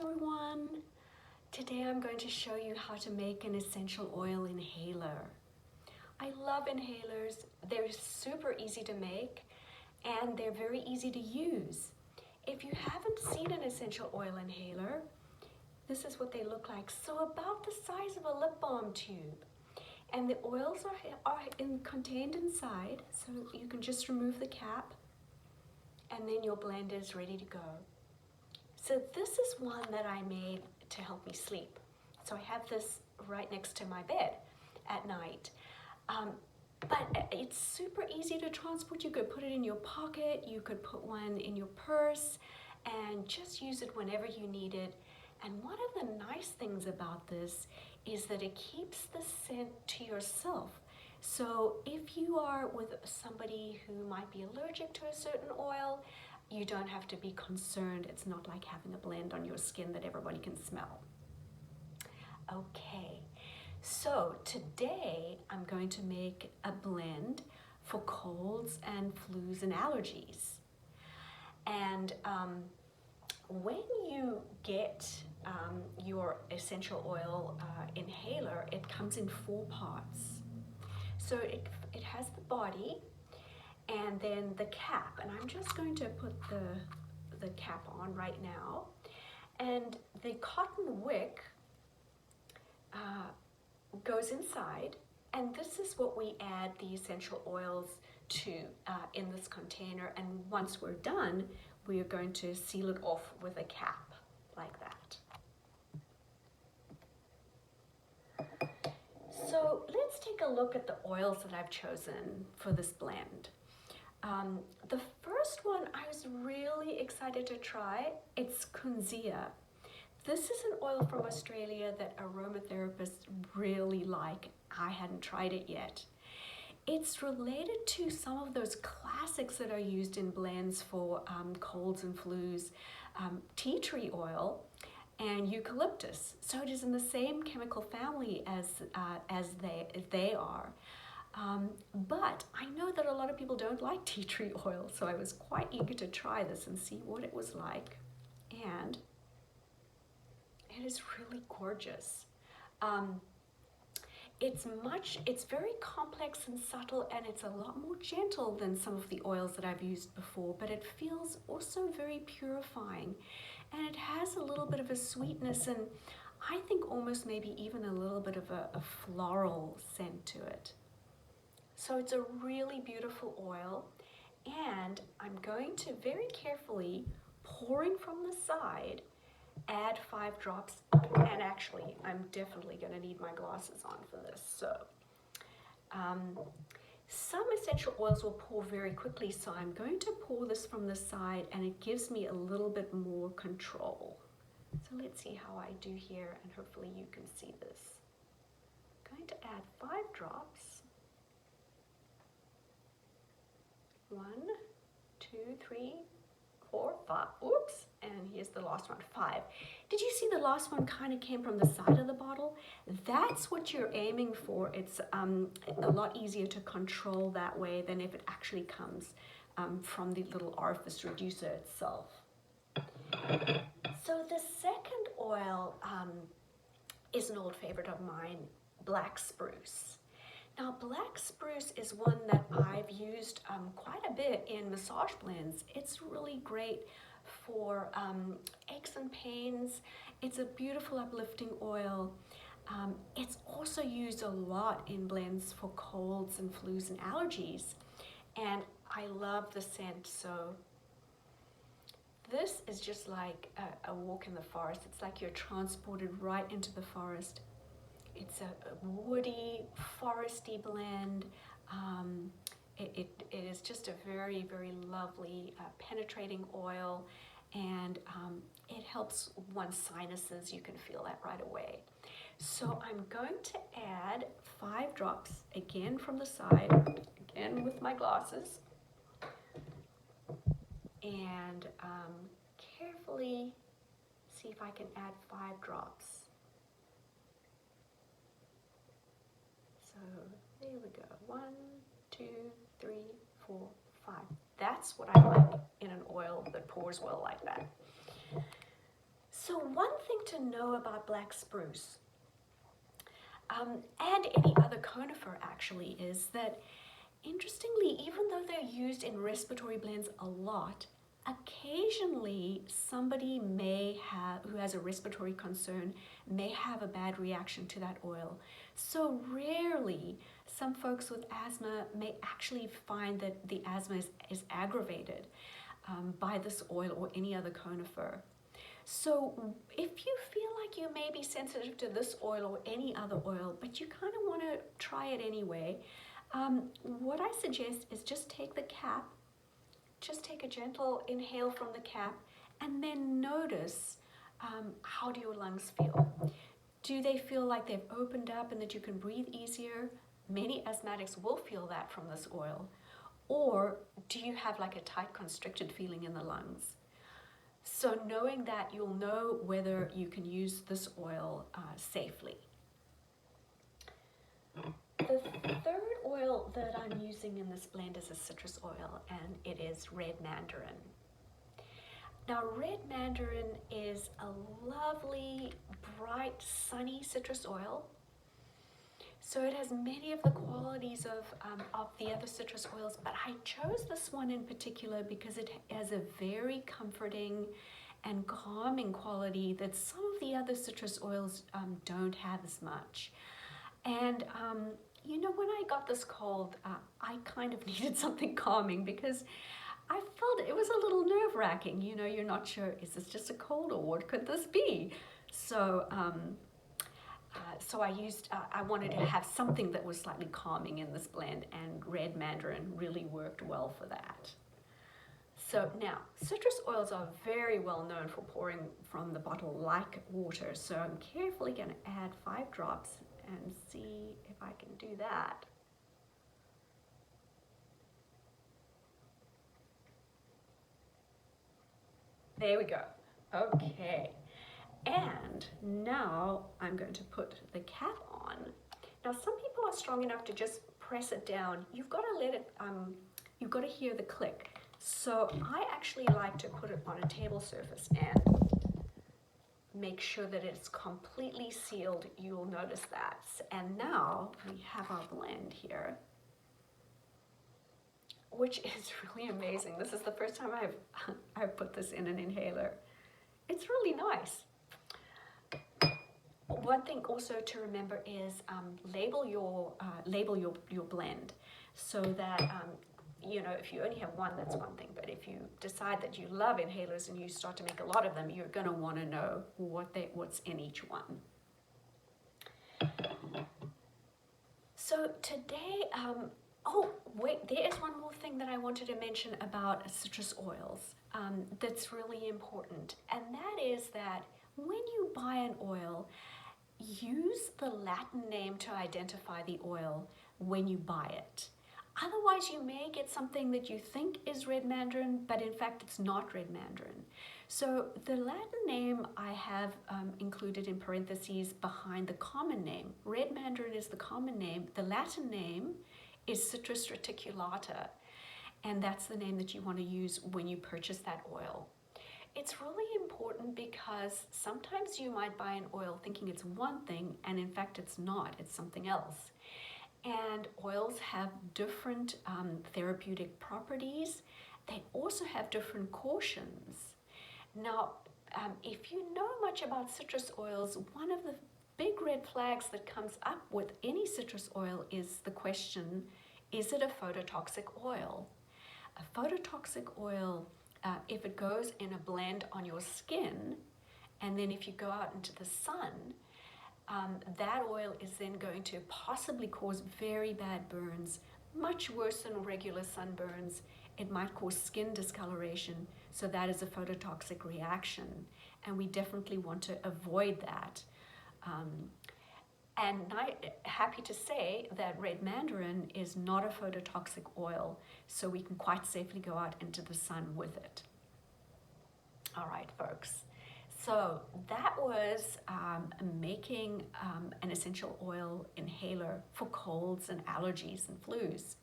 everyone. Today I'm going to show you how to make an essential oil inhaler. I love inhalers. They're super easy to make and they're very easy to use. If you haven't seen an essential oil inhaler, this is what they look like. So about the size of a lip balm tube. And the oils are contained inside, so you can just remove the cap and then your blend is ready to go. So this is one that I made to help me sleep. So I have this right next to my bed at night. But it's super easy to transport. You could put it in your pocket, you could put one in your purse, and just use it whenever you need it. And one of the nice things about this is that it keeps the scent to yourself. So if you are with somebody who might be allergic to a certain oil, you don't have to be concerned. It's not like having a blend on your skin that everybody can smell. Okay, so today I'm going to make a blend for colds and flus and allergies. And when you get your essential oil inhaler, it comes in 4 parts. So it has the body, and then the cap, and I'm just going to put the cap on right now. And the cotton wick goes inside, and this is what we add the essential oils to in this container. And once we're done, we are going to seal it off with a cap like that. So let's take a look at the oils that I've chosen for this blend. The first one I was really excited to try, it's Kunzea. This is an oil from Australia that aromatherapists really like. I hadn't tried it yet. It's related to some of those classics that are used in blends for colds and flus, tea tree oil and eucalyptus. So it is in the same chemical family as they are. But I know that a lot of people don't like tea tree oil, so I was quite eager to try this and see what it was like. And it is really gorgeous. It's very complex and subtle, and it's a lot more gentle than some of the oils that I've used before, but it feels also very purifying. And it has a little bit of a sweetness, and I think almost maybe even a little bit of a floral scent to it. So it's a really beautiful oil, and I'm going to very carefully, pouring from the side, add 5 drops. And actually, I'm definitely going to need my glasses on for this. So some essential oils will pour very quickly, so I'm going to pour this from the side, and it gives me a little bit more control. So let's see how I do here, and hopefully you can see this. I'm going to add 5 drops. 1, 2, 3, 4, 5. Oops, and here's the last one, 5. Did you see the last one kind of came from the side of the bottle? That's what you're aiming for. It's a lot easier to control that way than if it actually comes from the little orifice reducer itself. So the second oil is an old favorite of mine, black spruce. Now, black spruce is one that I've used quite a bit in massage blends. It's really great for aches and pains. It's a beautiful uplifting oil. It's also used a lot in blends for colds and flus and allergies. And I love the scent. So this is just like a walk in the forest. It's like you're transported right into the forest. It's a woody, foresty blend. It is just a very, very lovely penetrating oil, and it helps one's sinuses. You can feel that right away. So I'm going to add 5 drops, again from the side, again with my glasses, and carefully see if I can add 5 drops. So there we go, 1, 2, 3, 4, 5. That's what I like in an oil that pours well like that. So one thing to know about black spruce and any other conifer actually is that, interestingly, even though they're used in respiratory blends a lot, occasionally somebody who has a respiratory concern may have a bad reaction to that oil. So rarely, some folks with asthma may actually find that the asthma is aggravated by this oil or any other conifer. So if you feel like you may be sensitive to this oil or any other oil, but you kind of want to try it anyway, what I suggest is just take the cap, just take a gentle inhale from the cap, and then notice how do your lungs feel. Do they feel like they've opened up and that you can breathe easier? Many asthmatics will feel that from this oil. Or do you have like a tight, constricted feeling in the lungs? So knowing that, you'll know whether you can use this oil safely. The third oil that I'm using in this blend is a citrus oil, and it is red mandarin. Now, red mandarin is a lovely, bright, sunny citrus oil. So it has many of the qualities of the other citrus oils, but I chose this one in particular because it has a very comforting and calming quality that some of the other citrus oils don't have as much. And you know, when I got this cold, I kind of needed something calming because I felt it was a little nerve-wracking. You know, you're not sure, is this just a cold or what could this be? So I wanted to have something that was slightly calming in this blend, and red mandarin really worked well for that. So now, citrus oils are very well known for pouring from the bottle like water, so I'm carefully going to add 5 drops and see if I can do that. There we go. Okay. And now I'm going to put the cap on. Now, some people are strong enough to just press it down. You've got to let it, you've got to hear the click. So I actually like to put it on a table surface and make sure that it's completely sealed. You'll notice that. And now we have our blend here, which is really amazing. This is the first time I've put this in an inhaler. It's really nice. One thing also to remember is label your blend, so that you know, if you only have one, that's one thing, but if you decide that you love inhalers and you start to make a lot of them, you're going to want to know what's in each one. So today, oh wait, there is one more thing that I wanted to mention about citrus oils that's really important, and that is that when you buy an oil, use the Latin name to identify the oil when you buy it. Otherwise, you may get something that you think is red mandarin, but in fact, it's not red mandarin. So the Latin name I have included in parentheses behind the common name. Red mandarin is the common name. The Latin name is Citrus reticulata, and that's the name that you want to use when you purchase that oil. It's really important because sometimes you might buy an oil thinking it's one thing, and in fact it's not, it's something else. And oils have different therapeutic properties. They also have different cautions. Now, if you know much about citrus oils, one of the big red flags that comes up with any citrus oil is the question, is it a phototoxic oil? A phototoxic oil, if it goes in a blend on your skin, and then if you go out into the sun, that oil is then going to possibly cause very bad burns, much worse than regular sunburns. It might cause skin discoloration, so that is a phototoxic reaction, and we definitely want to avoid that. And I'm happy to say that red mandarin is not a phototoxic oil, so we can quite safely go out into the sun with it. All right, folks. So that was making an essential oil inhaler for colds and allergies and flus.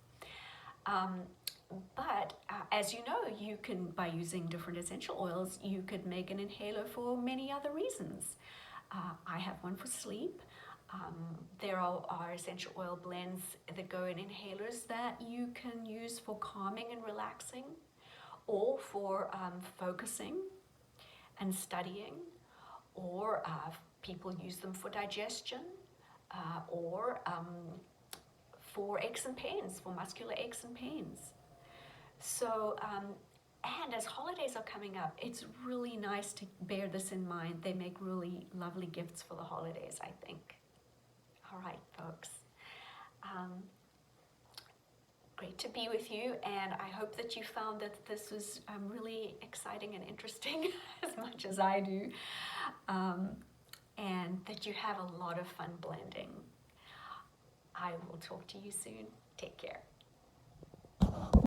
But as you know, you can, by using different essential oils, you could make an inhaler for many other reasons. I have one for sleep. There are essential oil blends that go in inhalers that you can use for calming and relaxing, or for focusing and studying, or people use them for digestion, or for aches and pains, for muscular aches and pains. So, and as holidays are coming up, it's really nice to bear this in mind. They make really lovely gifts for the holidays, I think. All right, folks. Great to be with you, and I hope that you found that this was really exciting and interesting as much as I do, and that you have a lot of fun blending. I will talk to you soon. Take care.